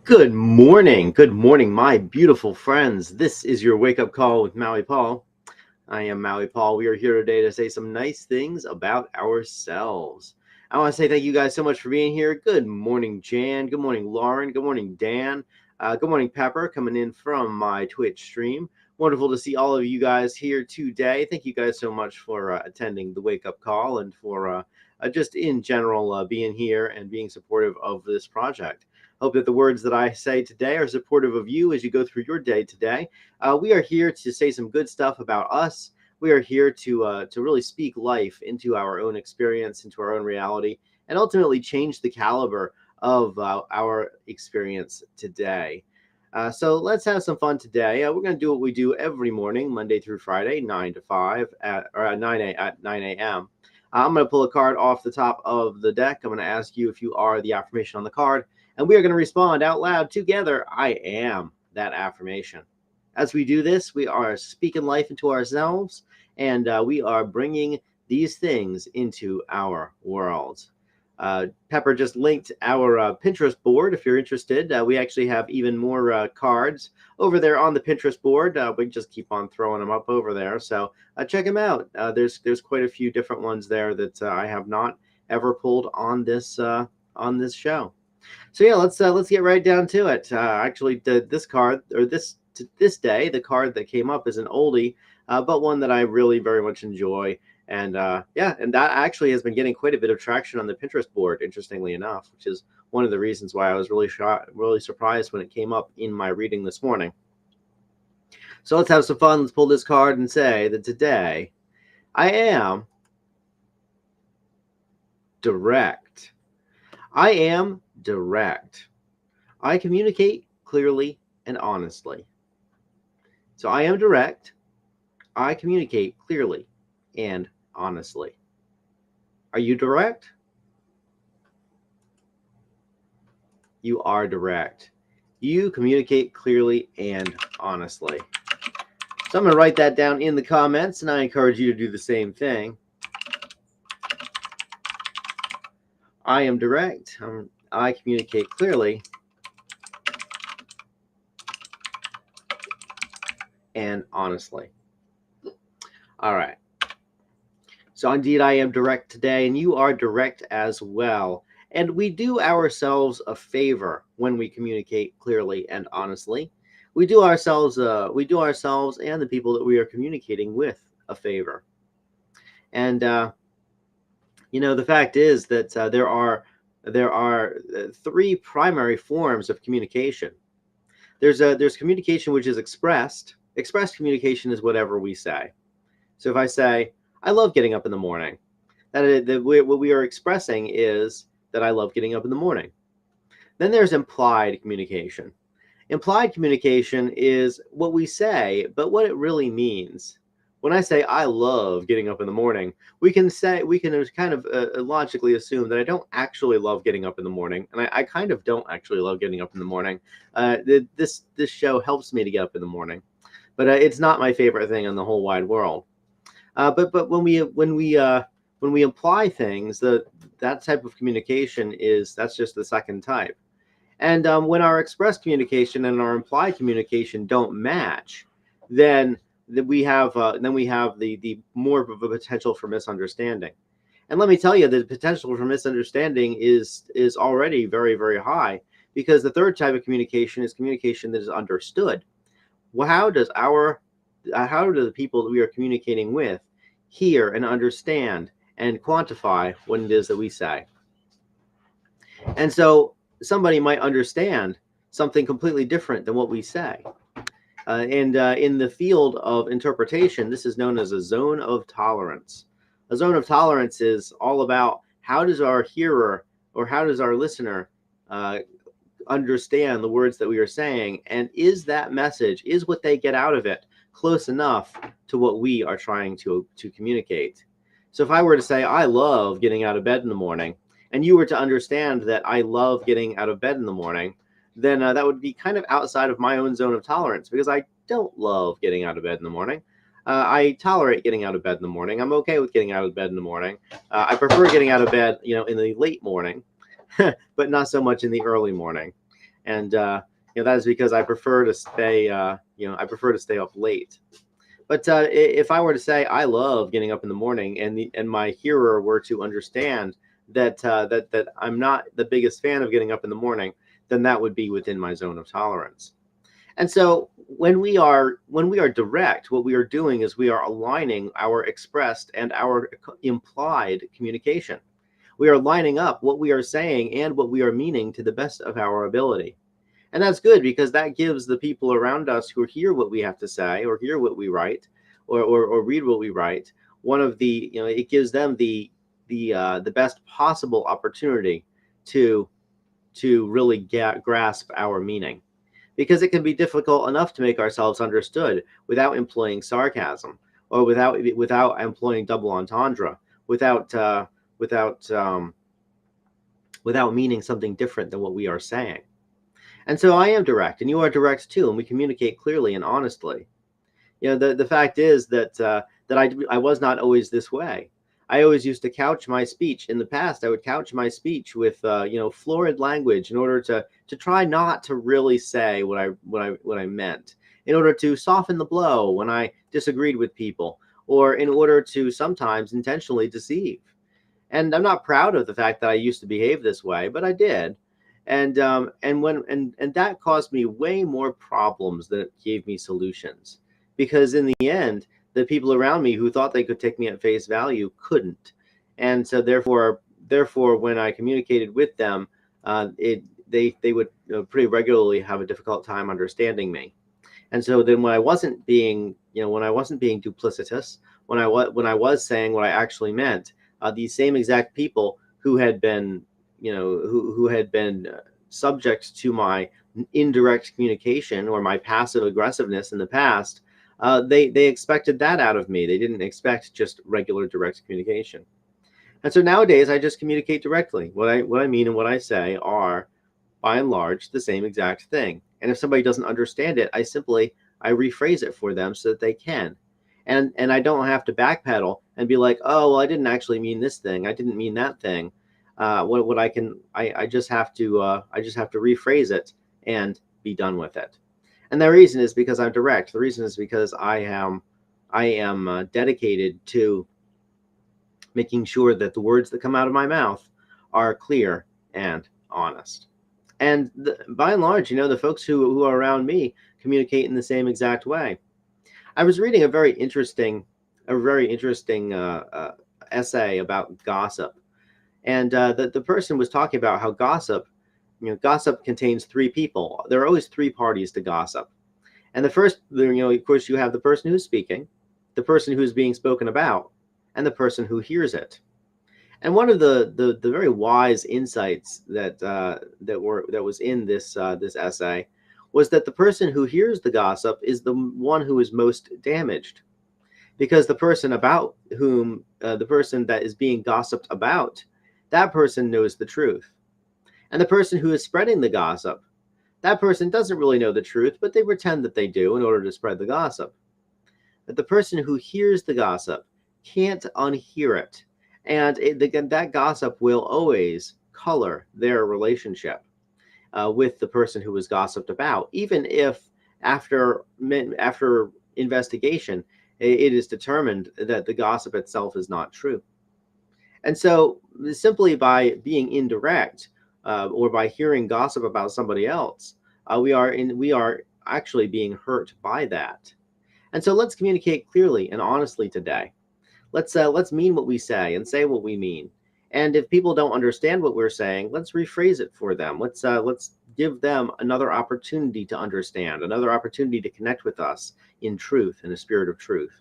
Good morning. Good morning, my beautiful friends. This is your wake up call with Maui Paul. I am Maui Paul. We are here today to say some nice things about ourselves. I want to say thank you guys so much for being here. Good morning, Jan. Good morning, Lauren. Good morning, Dan. Good morning, Pepper, coming in from my Twitch stream. Wonderful to see all of you guys here today. Thank you guys so much for attending the wake up call and for just in general being here and being supportive of this project. Hope that the words that I say today are supportive of you as you go through your day today. We are here to say some good stuff about us. We are here to really speak life into our own experience, into our own reality, and ultimately change the caliber of our experience today. So let's have some fun today. We're going to do what we do every morning, Monday through Friday, 9 to 5 at 9 a.m. I'm going to pull a card off the top of the deck. I'm going to ask you if you are the affirmation on the card, and we are going to respond out loud together. I am that affirmation. As we do this, we are speaking life into ourselves, and we are bringing these things into our world. Pepper just linked our Pinterest board. If you're interested, we actually have even more cards over there on the Pinterest board. We just keep on throwing them up over there, so check them out. There's quite a few different ones there that I have not ever pulled on this show. So yeah, let's get right down to it. Actually, this card or this day, the card that came up is an oldie, but one that I really very much enjoy. And yeah, and that actually has been getting quite a bit of traction on the Pinterest board, interestingly enough, which is one of the reasons why I was really surprised when it came up in my reading this morning. So let's have some fun. Let's pull this card and say that today I am direct. I am direct. I communicate clearly and honestly. So I am direct. I communicate clearly and honestly. Are you direct? You are direct. You communicate clearly and honestly. So I'm going to write that down in the comments, and I encourage you to do the same thing. I am direct. I communicate clearly and honestly. All right. So indeed, I am direct today, and you are direct as well. And we do ourselves a favor when we communicate clearly and honestly. We do ourselves and the people that we are communicating with a favor. And the fact is that there are three primary forms of communication. There's communication which is expressed. Expressed communication is whatever we say. So if I say, I love getting up in the morning, what we are expressing is that I love getting up in the morning. Then there's implied communication. Implied communication is what we say, but what it really means. When I say I love getting up in the morning, we can kind of logically assume that I don't actually love getting up in the morning, and I kind of don't actually love getting up in the morning. This show helps me to get up in the morning, but it's not my favorite thing in the whole wide world. But when we imply things, that type of communication that's just the second type. And when our express communication and our implied communication don't match, then we have the more of a potential for misunderstanding. And let me tell you, the potential for misunderstanding is already very, very high, because the third type of communication is communication that is understood. Well, how do the people that we are communicating with hear and understand and quantify what it is that we say? And so somebody might understand something completely different than what we say. And in the field of interpretation, this is known as a zone of tolerance. A zone of tolerance is all about how does our hearer or how does our listener understand the words that we are saying, and is that message, is what they get out of it close enough to what we are trying to communicate. So if I were to say, I love getting out of bed in the morning, and you were to understand that I love getting out of bed in the morning, then that would be kind of outside of my own zone of tolerance, because I don't love getting out of bed in the morning. I tolerate getting out of bed in the morning. I'm okay with getting out of bed in the morning. I prefer getting out of bed, in the late morning, but not so much in the early morning. And that is because I prefer to stay. I prefer to stay up late. But if I were to say I love getting up in the morning, and my hearer were to understand that I'm not the biggest fan of getting up in the morning, then that would be within my zone of tolerance. And so when we are direct, what we are doing is we are aligning our expressed and our implied communication. We are lining up what we are saying and what we are meaning to the best of our ability. And that's good, because that gives the people around us who hear what we have to say or hear what we write or read what we write, it gives them the best possible opportunity to really grasp our meaning, because it can be difficult enough to make ourselves understood without employing sarcasm, or without employing double entendre, without meaning something different than what we are saying. And so I am direct, and you are direct too, and we communicate clearly and honestly. The fact is that I was not always this way. I always used to couch my speech. In the past, I would couch my speech with florid language in order to try not to really say what I meant, in order to soften the blow when I disagreed with people, or in order to sometimes intentionally deceive. And I'm not proud of the fact that I used to behave this way, but I did. And that caused me way more problems than it gave me solutions, because in the end, the people around me who thought they could take me at face value couldn't. And so therefore when I communicated with them, they would pretty regularly have a difficult time understanding me. And so then when I wasn't being duplicitous, when I was saying what I actually meant, these same exact people who had been who had been subject to my indirect communication or my passive aggressiveness in the past, they expected that out of me. They didn't expect just regular direct communication. And so nowadays I just communicate directly. What I mean and what I say are by and large the same exact thing. And if somebody doesn't understand it, I rephrase it for them so that they can. And I don't have to backpedal and be like, oh, well, I didn't actually mean this thing. I didn't mean that thing. What I just have to rephrase it and be done with it. And the reason is because I'm direct. The reason is because I am dedicated to making sure that the words that come out of my mouth are clear and honest. And by and large, the folks who are around me communicate in the same exact way. I was reading a very interesting essay about gossip, and the person was talking about how gossip contains three people. There are always three parties to gossip, and the first, of course, you have the person who's speaking, the person who's being spoken about, and the person who hears it. And one of the very wise insights that was in this essay was that the person who hears the gossip is the one who is most damaged, because the person that is being gossiped about, that person knows the truth, and the person who is spreading the gossip, that person doesn't really know the truth, but they pretend that they do in order to spread the gossip. But the person who hears the gossip can't unhear it. And that gossip will always color their relationship with the person who was gossiped about, even if after investigation, it is determined that the gossip itself is not true. And so simply by being indirect or by hearing gossip about somebody else, we are actually being hurt by that. And so let's communicate clearly and honestly today. Let's mean what we say and say what we mean. And if people don't understand what we're saying, let's rephrase it for them. Let's give them another opportunity to understand, another opportunity to connect with us in truth, in a spirit of truth.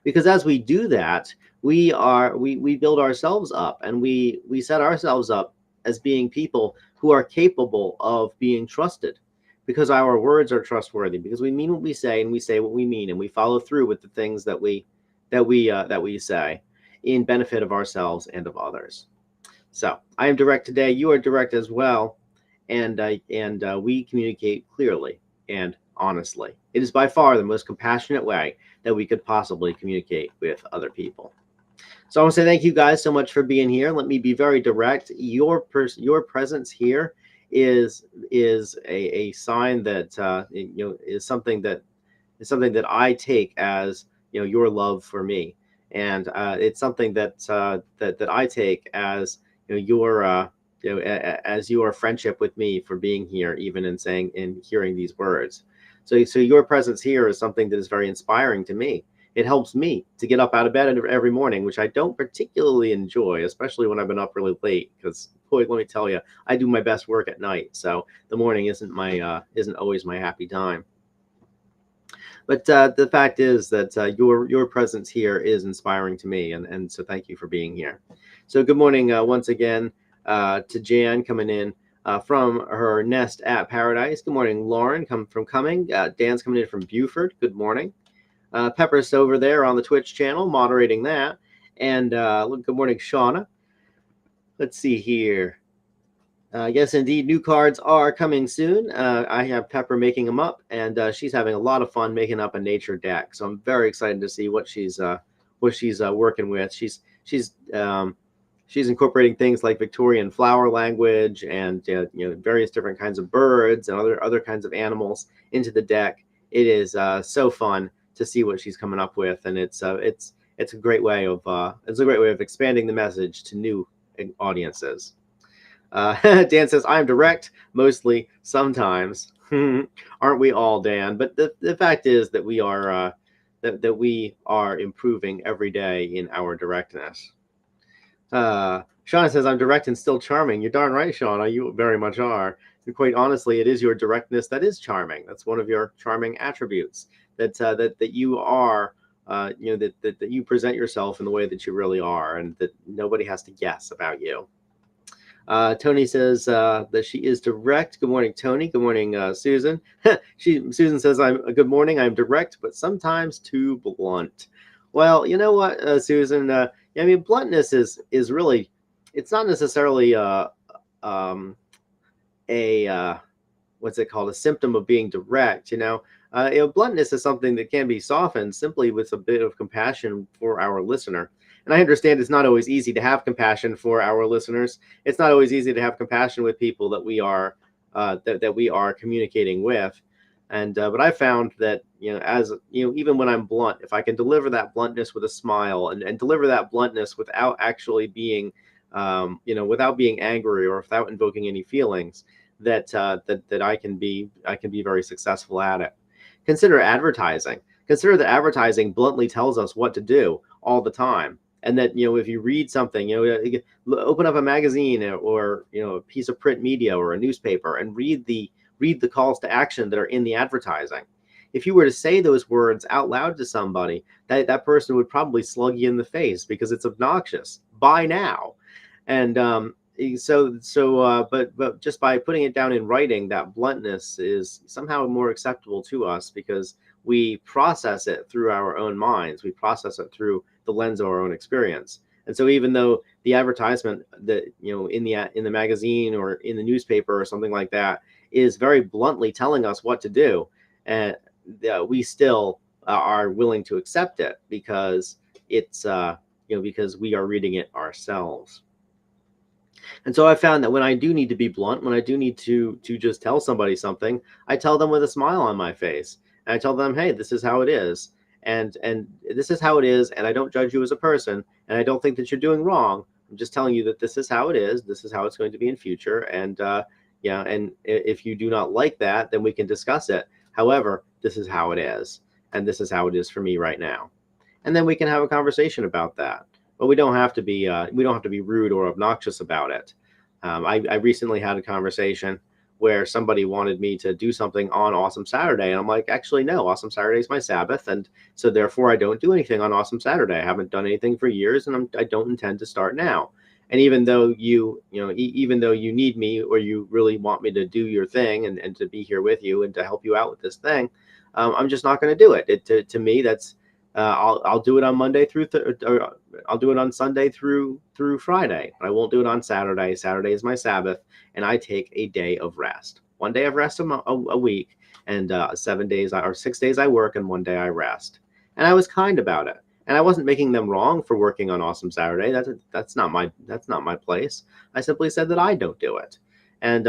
Because as we do that, we build ourselves up, and we set ourselves up as being people who are capable of being trusted, because our words are trustworthy, because we mean what we say and we say what we mean, and we follow through with the things that we say in benefit of ourselves and of others. So I am direct today. You are direct as well, and we communicate clearly and honestly. It is by far the most compassionate way that we could possibly communicate with other people. So I want to say thank you guys so much for being here. Let me be very direct. Your presence here is a sign that is something that I take as your love for me, and it's something that I take as as your friendship with me for being here, even in saying and hearing these words. So your presence here is something that is very inspiring to me. It helps me to get up out of bed every morning, which I don't particularly enjoy, especially when I've been up really late. Because boy, let me tell you, I do my best work at night, so the morning isn't always my happy time. But the fact is that your presence here is inspiring to me, and so thank you for being here. So good morning once again to Jan coming in from her nest at Paradise. Good morning, Lauren, from Cumming. Dan's coming in from Buford. Good morning. Pepper's over there on the Twitch channel moderating that. And good morning, Shauna. Let's see here. Yes, indeed, new cards are coming soon. I have Pepper making them up, and she's having a lot of fun making up a nature deck. So I'm very excited to see what she's working with. She's incorporating things like Victorian flower language and various different kinds of birds and other kinds of animals into the deck. It is so fun to see what she's coming up with, and it's a great way of expanding the message to new audiences. Dan says, I'm direct, mostly, sometimes. Aren't we all, Dan? But the fact is that we are that we are improving every day in our directness. Shauna says, I'm direct and still charming. You're darn right, Shauna. You very much are. And quite honestly, it is your directness that is charming. That's one of your charming attributes. That you are, that you present yourself in the way that you really are, and that nobody has to guess about you. Tony says that she is direct. Good morning, Tony. Good morning, Susan. Susan says, good morning. I'm direct, but sometimes too blunt. Well, you know what, Susan? I mean, bluntness is really, it's not necessarily a what's it called, a symptom of being direct. Bluntness is something that can be softened simply with a bit of compassion for our listener. And I understand it's not always easy to have compassion for our listeners. It's not always easy to have compassion with people that we are that we are communicating with. And but I found that, as even when I'm blunt, if I can deliver that bluntness with a smile, and deliver that bluntness without actually being without being angry or without invoking any feelings, that I can be very successful at it. Consider advertising. Consider that advertising bluntly tells us what to do all the time. And that, if you read something, open up a magazine, or a piece of print media or a newspaper, and read the calls to action that are in the advertising. If you were to say those words out loud to somebody, that person would probably slug you in the face because it's obnoxious. Buy now. And but just by putting it down in writing, that bluntness is somehow more acceptable to us because we process it through our own minds. We process it through the lens of our own experience. And so even though the advertisement that, in the magazine or in the newspaper or something like that is very bluntly telling us what to do, and we still are willing to accept it because it's because we are reading it ourselves. And so I found that when I do need to be blunt, when I do need to just tell somebody something, I tell them with a smile on my face. And I tell them, hey, this is how it is. And this is how it is, and I don't judge you as a person, and I don't think that you're doing wrong. I'm just telling you that this is how it is. This is how it's going to be in future. And and if you do not like that, then we can discuss it. However, this is how it is, and this is how it is for me right now. And then we can have a conversation about that. But we don't have to be rude or obnoxious about it. I recently had a conversation where somebody wanted me to do something on Awesome Saturday, and I'm like, actually, no, Awesome Saturday is my Sabbath, and so therefore I don't do anything on Awesome Saturday. I haven't done anything for years, and I don't intend to start now. And even though even though you need me, or you really want me to do your thing, and to be here with you and to help you out with this thing, I'm just not going to do it. To me, that's I'll do it on Monday or I'll do it on Sunday through Friday. I won't do it on Saturday. Saturday is my Sabbath, and I take a day of rest. One day of rest a week, and 7 days or 6 days I work, and one day I rest. And I was kind about it, and I wasn't making them wrong for working on Awesome Saturday. That's not my place. I simply said that I don't do it. And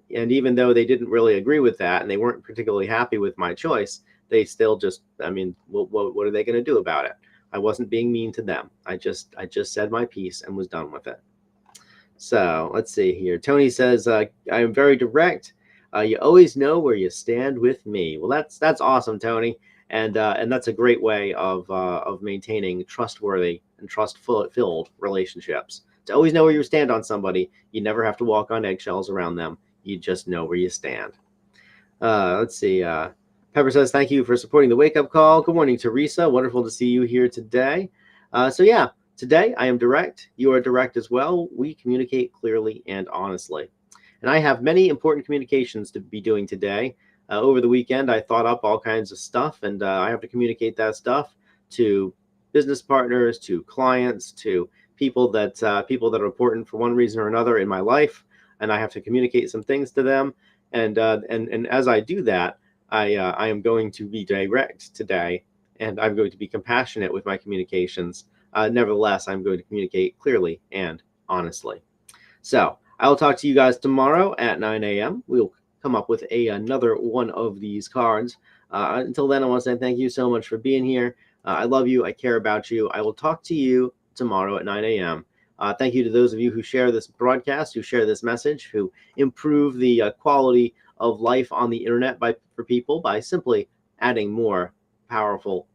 even though they didn't really agree with that, and they weren't particularly happy with my choice, they still just, I mean, what are they going to do about it? I wasn't being mean to them. I just said my piece and was done with it. So let's see here. Tony says, I am very direct. You always know where you stand with me. Well, that's awesome, Tony. And that's a great way of maintaining trustworthy and trust-filled relationships. To always know where you stand on somebody, you never have to walk on eggshells around them. You just know where you stand. Let's see. Pepper says, thank you for supporting the wake-up call. Good morning, Teresa. Wonderful to see you here today. Today I am direct. You are direct as well. We communicate clearly and honestly. And I have many important communications to be doing today. Over the weekend, I thought up all kinds of stuff, and I have to communicate that stuff to business partners, to clients, to people that are important for one reason or another in my life. And I have to communicate some things to them. And as I do that, I am going to be direct today, and I'm going to be compassionate with my communications. Nevertheless, I'm going to communicate clearly and honestly. So I will talk to you guys tomorrow at 9 a.m. We'll come up with another one of these cards. Until then, I want to say thank you so much for being here. I love you. I care about you. I will talk to you tomorrow at 9 a.m. Thank you to those of you who share this broadcast, who share this message, who improve the quality of life on the internet for people by simply adding more powerful,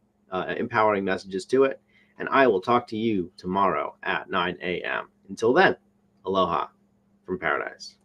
empowering messages to it. And I will talk to you tomorrow at 9 a.m. Until then, aloha from paradise.